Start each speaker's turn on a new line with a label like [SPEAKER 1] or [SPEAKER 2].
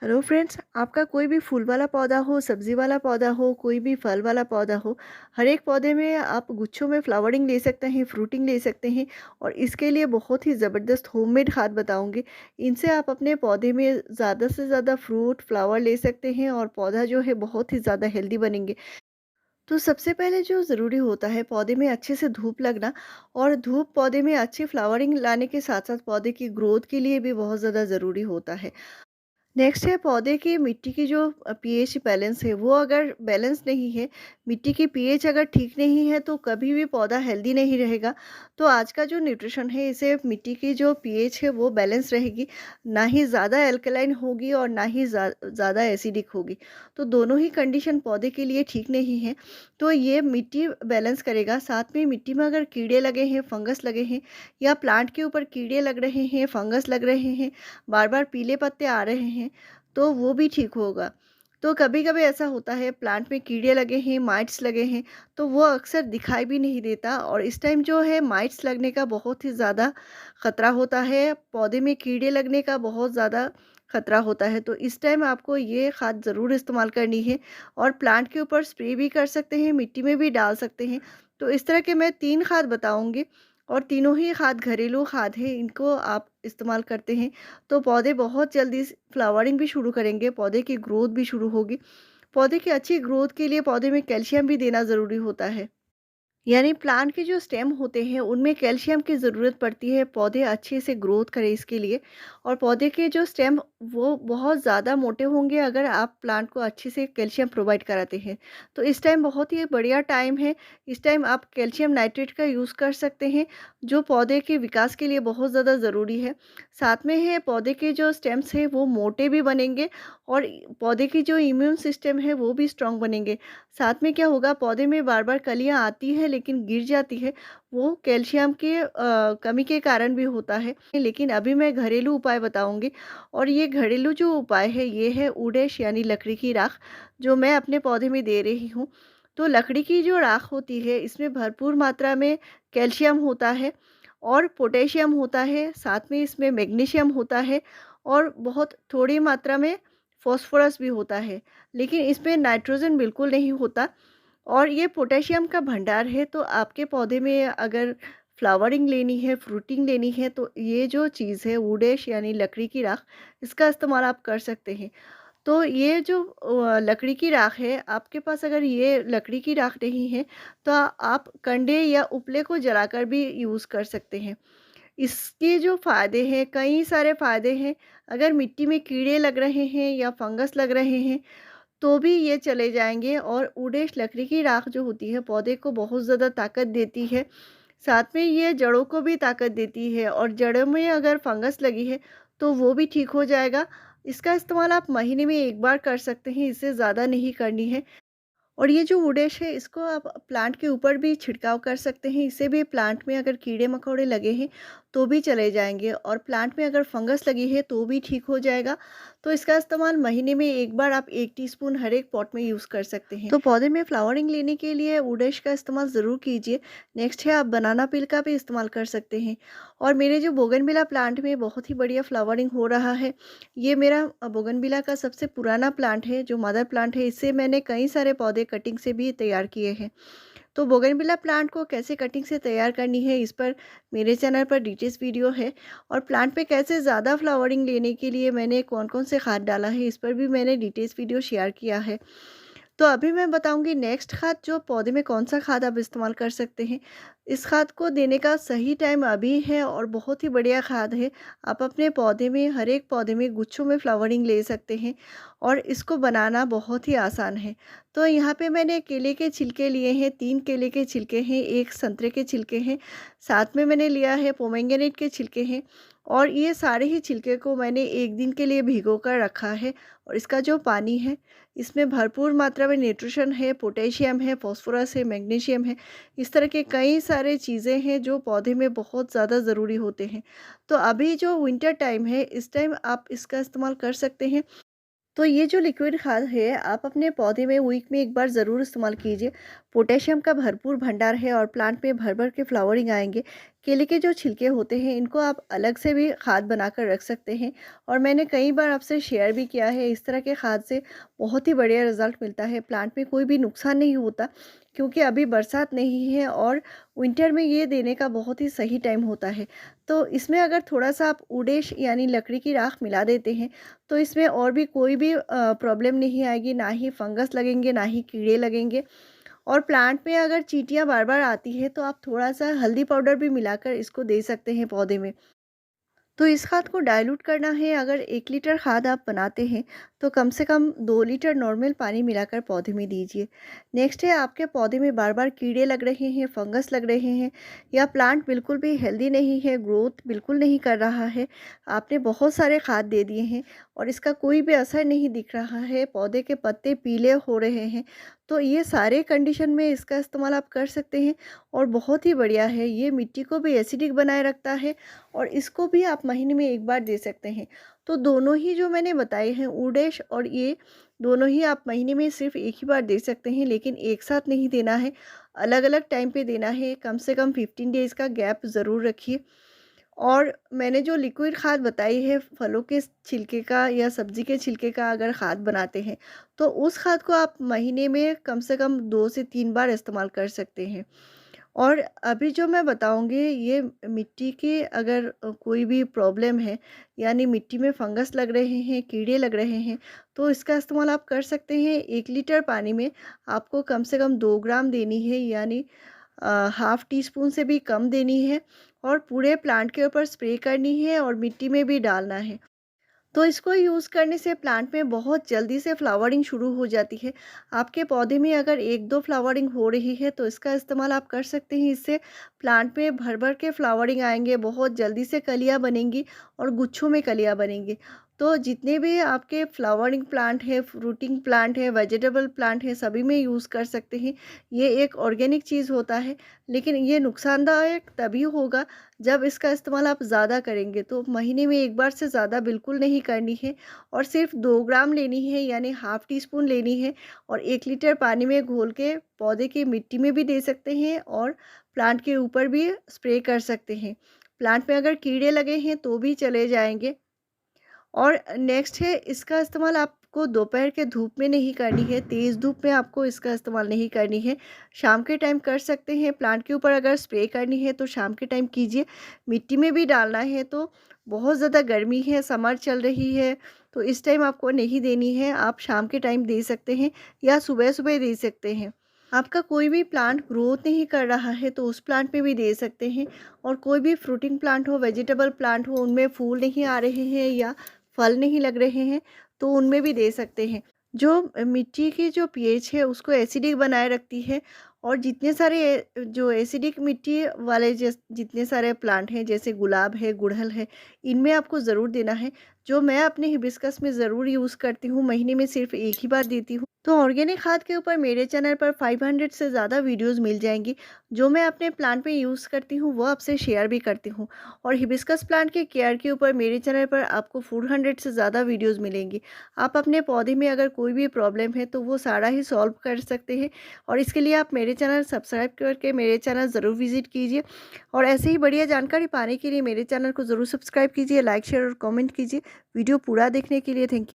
[SPEAKER 1] Hello friends, आपका कोई भी फूल वाला पौधा हो, सब्जी वाला पौधा हो, कोई भी फल वाला पौधा हो, हर एक पौधे में आप गुच्छों में फ्लावरिंग ले सकते हैं, फ्रूटिंग ले सकते हैं। और इसके लिए बहुत ही ज़बरदस्त होममेड खाद बताऊंगी। इनसे आप अपने पौधे में ज़्यादा से ज़्यादा फ्रूट फ्लावर ले सकते हैं और पौधा जो है बहुत ही ज़्यादा हेल्दी बनेंगे। तो सबसे पहले जो ज़रूरी होता है पौधे में अच्छे से धूप लगना। और धूप पौधे में अच्छी फ्लावरिंग लाने के साथ साथ पौधे की ग्रोथ के लिए भी बहुत ज़्यादा ज़रूरी होता है। नेक्स्ट है पौधे की मिट्टी की जो पीएच बैलेंस है, वो अगर बैलेंस नहीं है, मिट्टी की पीएच अगर ठीक नहीं है तो कभी भी पौधा हेल्दी नहीं रहेगा। तो आज का जो न्यूट्रिशन है, इसे मिट्टी की जो पीएच है वो बैलेंस रहेगी। ना ही ज़्यादा एल्कलाइन होगी और ना ही ज़्यादा एसिडिक होगी। तो दोनों ही कंडीशन पौधे के लिए ठीक नहीं है। तो ये मिट्टी बैलेंस करेगा। साथ में मिट्टी में अगर कीड़े लगे हैं, फंगस लगे हैं, या प्लांट के ऊपर कीड़े लग रहे हैं, फंगस लग रहे हैं, बार-बार पीले पत्ते आ रहे हैं, तो वो भी ठीक होगा। तो कभी-कभी ऐसा होता है प्लांट में कीड़े लगे हैं, माइट्स लगे हैं, तो वो अक्सर दिखाई भी नहीं देता। और इस टाइम जो है माइट्स लगने का बहुत ही ज़्यादा खतरा होता है, पौधे में कीड़े लगने का बहुत ज़्यादा खतरा होता है। तो इस टाइम आपको ये खाद ज़रूर इस्तेमाल करनी है। और प्लांट के ऊपर स्प्रे भी कर सकते हैं, मिट्टी में भी डाल सकते हैं। तो इस तरह के मैं 3 खाद बताऊँगी और तीनों ही खाद घरेलू खाद हैं, इनको आप इस्तेमाल करते हैं तो पौधे बहुत जल्दी फ्लावरिंग भी शुरू करेंगे, पौधे की ग्रोथ भी शुरू होगी। पौधे की अच्छी ग्रोथ के लिए पौधे में कैल्शियम भी देना ज़रूरी होता है। यानी प्लांट के जो स्टेम होते हैं उनमें कैल्शियम की ज़रूरत पड़ती है, पौधे अच्छे से ग्रोथ करें इसके लिए। और पौधे के जो स्टेम वो बहुत ज़्यादा मोटे होंगे अगर आप प्लांट को अच्छे से कैल्शियम प्रोवाइड कराते हैं। तो इस टाइम बहुत ही बढ़िया टाइम है। इस टाइम आप कैल्शियम नाइट्रेट का यूज़ कर सकते हैं, जो पौधे के विकास के लिए बहुत ज़्यादा ज़रूरी है। साथ में है पौधे के जो स्टेम्स हैं वो मोटे भी बनेंगे और पौधे की जो इम्यून सिस्टम है वो भी स्ट्रांग बनेंगे। साथ में क्या होगा, पौधे में बार-बार कलियाँ आती हैं लेकिन गिर जाती है, वो कैल्शियम के कमी के कारण भी होता है। लेकिन अभी मैं घरेलू उपाय बताऊँगी और ये घरेलू जो उपाय है ये है उडेश यानी लकड़ी की राख, जो मैं अपने पौधे में दे रही हूँ। तो लकड़ी की जो राख होती है इसमें भरपूर मात्रा में कैल्शियम होता है और पोटेशियम होता है, साथ में इसमें मैग्नीशियम होता है और बहुत थोड़ी मात्रा में फ़ॉस्फ़ोरस भी होता है। लेकिन इसमें नाइट्रोजन बिल्कुल नहीं होता। और ये पोटेशियम का भंडार है, तो आपके पौधे में अगर फ्लावरिंग लेनी है, फ्रूटिंग लेनी है, तो ये जो चीज़ है वुडेश यानी लकड़ी की राख, इसका इस्तेमाल आप कर सकते हैं। तो ये जो लकड़ी की राख है, आपके पास अगर ये लकड़ी की राख नहीं है, तो आप कंडे या उपले को जलाकर भी यूज़ कर सकते हैं। इसके जो फ़ायदे हैं, कई सारे फ़ायदे हैं। अगर मिट्टी में कीड़े लग रहे हैं या फंगस लग रहे हैं, तो भी ये चले जाएँगे। और उडेश लकड़ी की राख जो होती है पौधे को बहुत ज़्यादा ताकत देती है। साथ में ये जड़ों को भी ताकत देती है और जड़ों में अगर फंगस लगी है तो वो भी ठीक हो जाएगा। इसका इस्तेमाल आप महीने में 1 बार कर सकते हैं, इससे ज़्यादा नहीं करनी है। और ये जो वुडेश है इसको आप प्लांट के ऊपर भी छिड़काव कर सकते हैं। इससे भी प्लांट में अगर कीड़े मकोड़े लगे हैं तो भी चले जाएंगे और प्लांट में अगर फंगस लगी है तो भी ठीक हो जाएगा। तो इसका इस्तेमाल महीने में 1 बार आप 1 टीस्पून हर एक पॉट में यूज़ कर सकते हैं। तो पौधे में फ्लावरिंग लेने के लिए वुडेश का इस्तेमाल ज़रूर कीजिए। नेक्स्ट है आप बनाना पील का भी इस्तेमाल कर सकते हैं। और मेरे जो बोगनविला प्लांट में बहुत ही बढ़िया फ्लावरिंग हो रहा है। ये मेरा बोगनविला का सबसे पुराना प्लांट है, जो मदर प्लांट है। इससे मैंने कई सारे पौधे कटिंग से भी तैयार किए हैं। तो बोगनविला प्लांट को कैसे कटिंग से तैयार करनी है, इस पर मेरे चैनल पर डिटेल्स वीडियो है। और प्लांट पे कैसे ज़्यादा फ्लावरिंग लेने के लिए मैंने कौन-कौन से खाद डाला है, इस पर भी मैंने डिटेल्स वीडियो शेयर किया है। तो अभी मैं बताऊंगी नेक्स्ट खाद, जो पौधे में कौन सा खाद आप इस्तेमाल कर सकते हैं। इस खाद को देने का सही टाइम अभी है और बहुत ही बढ़िया खाद है। आप अपने पौधे में हर एक पौधे में गुच्छों में फ्लावरिंग ले सकते हैं और इसको बनाना बहुत ही आसान है। तो यहाँ पे मैंने केले के छिलके लिए हैं, 3 केले के छिलके हैं, 1 संतरे के छिलके हैं, साथ में मैंने लिया है पोमेग्रेनेट के छिलके हैं। और ये सारे ही छिलके को मैंने 1 दिन के लिए भिगो कर रखा है। और इसका जो पानी है इसमें भरपूर मात्रा में न्यूट्रिशन है, पोटेशियम है, फास्फोरस है, मैग्नीशियम है। इस तरह के कई सारे चीज़ें हैं जो पौधे में बहुत ज़्यादा ज़रूरी होते हैं। तो अभी जो विंटर टाइम है, इस टाइम आप इसका इस्तेमाल कर सकते हैं। तो ये जो लिक्विड खाद है, आप अपने पौधे में वीक में एक बार ज़रूर इस्तेमाल कीजिए। पोटेशियम का भरपूर भंडार है और प्लांट में भर-भर के फ्लावरिंग आएँगे। केले के जो छिलके होते हैं, इनको आप अलग से भी खाद बनाकर रख सकते हैं और मैंने कई बार आपसे शेयर भी किया है, इस तरह के खाद से बहुत ही बढ़िया रिज़ल्ट मिलता है। प्लांट में कोई भी नुकसान नहीं होता क्योंकि अभी बरसात नहीं है और विंटर में ये देने का बहुत ही सही टाइम होता है। तो इसमें अगर थोड़ा-सा आप उडेश यानी लकड़ी की राख मिला देते हैं, तो इसमें और भी कोई भी प्रॉब्लम नहीं आएगी, ना ही फंगस लगेंगे, ना ही कीड़े लगेंगे। और प्लांट में अगर चींटियाँ बार-बार आती हैं, तो आप थोड़ा-सा हल्दी पाउडर भी मिलाकर इसको दे सकते हैं पौधे में। तो इस खाद को डाइल्यूट करना है, अगर 1 लीटर खाद आप बनाते हैं तो कम से कम 2 लीटर नॉर्मल पानी मिलाकर पौधे में दीजिए। नेक्स्ट है, आपके पौधे में बार बार कीड़े लग रहे हैं, फंगस लग रहे हैं या प्लांट बिल्कुल भी हेल्दी नहीं है, ग्रोथ बिल्कुल नहीं कर रहा है, आपने बहुत सारे खाद दे दिए हैं और इसका कोई भी असर नहीं दिख रहा है, पौधे के पत्ते पीले हो रहे हैं, तो ये सारे कंडीशन में इसका इस्तेमाल आप कर सकते हैं और बहुत ही बढ़िया है। ये मिट्टी को भी एसिडिक बनाए रखता है और इसको भी आप महीने में एक बार दे सकते हैं। तो दोनों ही जो मैंने बताए हैं, उडेश और ये दोनों ही आप महीने में सिर्फ एक ही बार दे सकते हैं, लेकिन एक साथ नहीं देना है, अलग अलग टाइम पे देना है। कम से कम 15 डेज़ का गैप ज़रूर रखिए। और मैंने जो लिक्विड खाद बताई है, फलों के छिलके का या सब्जी के छिलके का अगर खाद बनाते हैं, तो उस खाद को आप महीने में कम से कम 2 से 3 बार इस्तेमाल कर सकते हैं। और अभी जो मैं बताऊँगी, ये मिट्टी की अगर कोई भी प्रॉब्लम है, यानी मिट्टी में फंगस लग रहे हैं, कीड़े लग रहे हैं, तो इसका इस्तेमाल आप कर सकते हैं। 1 लीटर पानी में आपको कम से कम 2 ग्राम देनी है, यानी हाफ़ टी स्पून से भी कम देनी है और पूरे प्लांट के ऊपर स्प्रे करनी है और मिट्टी में भी डालना है। तो इसको यूज़ करने से प्लांट में बहुत जल्दी से फ्लावरिंग शुरू हो जाती है। आपके पौधे में अगर 1-2 फ्लावरिंग हो रही है तो इसका इस्तेमाल आप कर सकते हैं। इससे प्लांट में भर-भर के फ्लावरिंग आएँगे, बहुत जल्दी से कलियाँ बनेंगी और गुच्छों में कलियाँ बनेंगी। तो जितने भी आपके फ्लावरिंग प्लांट है, फ्रूटिंग प्लांट है, वेजिटेबल प्लांट है, सभी में यूज़ कर सकते हैं। ये एक ऑर्गेनिक चीज़ होता है, लेकिन ये नुकसानदायक तभी होगा जब इसका इस्तेमाल आप ज़्यादा करेंगे। तो महीने में एक बार से ज़्यादा बिल्कुल नहीं करनी है और सिर्फ 2 ग्राम लेनी है, यानी हाफ़ टी स्पून लेनी है और 1 लीटर पानी में घोल के पौधे की मिट्टी में भी दे सकते हैं और प्लांट के ऊपर भी स्प्रे कर सकते हैं। प्लांट में अगर कीड़े लगे हैं तो भी चले जाएँगे। और नेक्स्ट है, इसका इस्तेमाल आपको दोपहर के धूप में नहीं करनी है, तेज़ धूप में आपको इसका इस्तेमाल नहीं करनी है। शाम के टाइम कर सकते हैं, प्लांट के ऊपर अगर स्प्रे करनी है तो शाम के टाइम कीजिए। मिट्टी में भी डालना है तो बहुत ज़्यादा गर्मी है, समर चल रही है, तो इस टाइम आपको नहीं देनी है, आप शाम के टाइम दे सकते हैं या सुबह-सुबह दे सकते हैं। आपका कोई भी प्लांट ग्रोथ नहीं कर रहा है तो उस प्लांट में भी दे सकते हैं और कोई भी फ्रूटिंग प्लांट हो, वेजिटेबल प्लांट हो, उनमें फूल नहीं आ रहे हैं या फल नहीं लग रहे हैं तो उनमें भी दे सकते हैं। जो मिट्टी की जो पीएच है उसको एसिडिक बनाए रखती है और जितने सारे जो एसिडिक मिट्टी वाले जितने सारे प्लांट हैं, जैसे गुलाब है, गुड़हल है, इनमें आपको ज़रूर देना है। जो मैं अपने हिबिस्कस में ज़रूर यूज़ करती हूँ, महीने में सिर्फ एक ही बार देती हूँ। तो ऑर्गेनिक खाद के ऊपर मेरे चैनल पर 500 से ज़्यादा वीडियोस मिल जाएंगी। जो मैं अपने प्लांट पे यूज़ करती हूँ वो आपसे शेयर भी करती हूँ और हिबिस्कस प्लांट के केयर के ऊपर मेरे चैनल पर आपको 400 से ज़्यादा वीडियोस मिलेंगी। आप अपने पौधे में अगर कोई भी प्रॉब्लम है तो वो सारा ही सॉल्व कर सकते हैं और इसके लिए आप मेरे चैनल सब्सक्राइब करके मेरे चैनल ज़रूर विजिट कीजिए और ऐसे ही बढ़िया जानकारी पाने के लिए मेरे चैनल को ज़रूर सब्सक्राइब कीजिए, लाइक शेयर और कॉमेंट कीजिए। वीडियो पूरा देखने के लिए थैंक यू।